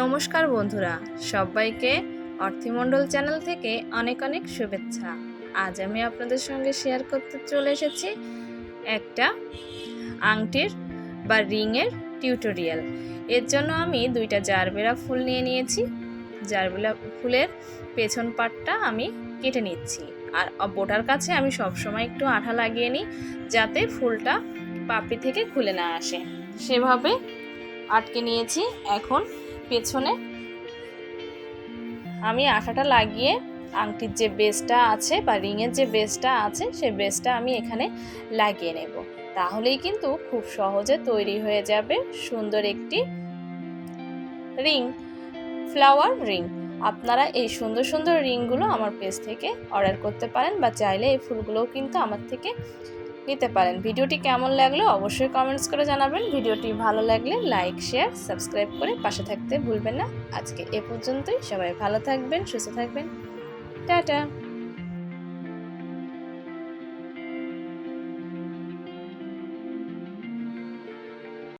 নমস্কার বন্ধুরা, সবাইকে অর্থমণ্ডল চ্যানেল থেকে অনেক অনেক শুভেচ্ছা। আজ আমি আপনাদের সঙ্গে শেয়ার করতে চলে এসেছি একটা আংটির বা রিংয়ের টিউটোরিয়াল। এর জন্য আমি দুইটা জারবেরা ফুল নিয়ে নিয়েছি। জারবেরা ফুলের পেছন পাটটা আমি কেটে নিচ্ছি, আর বোটার কাছে আমি সবসময় একটু আঠা লাগিয়ে নিই যাতে ফুলটা পাপড়ি থেকে খুলে না আসে। সেভাবে আটকে নিয়েছি। এখন পেছনে আমি আঠাটা লাগিয়ে আংটির যে বেসটা আছে বা রিংয়ের যে বেসটা আছে সেই বেসটা আমি এখানে লাগিয়ে নেব। তাহলেই কিন্তু খুব সহজে তৈরি হয়ে যাবে সুন্দর একটি রিং, ফ্লাওয়ার রিং। আপনারা এই সুন্দর সুন্দর রিংগুলো আমার পেজ থেকে অর্ডার করতে পারেন, বা চাইলে এই ফুলগুলোও কিন্তু আমার থেকে নিতে পারেন। ভিডিওটি কেমন লাগলো অবশ্যই কমেন্টস করে জানাবেন। ভিডিওটি ভালো লাগলে লাইক, শেয়ার, সাবস্ক্রাইব করে পাশে থাকতে ভুলবেন না। আজকে এ পর্যন্তই। সবাই ভালো থাকবেন, সুস্থ থাকবেন। টাটা।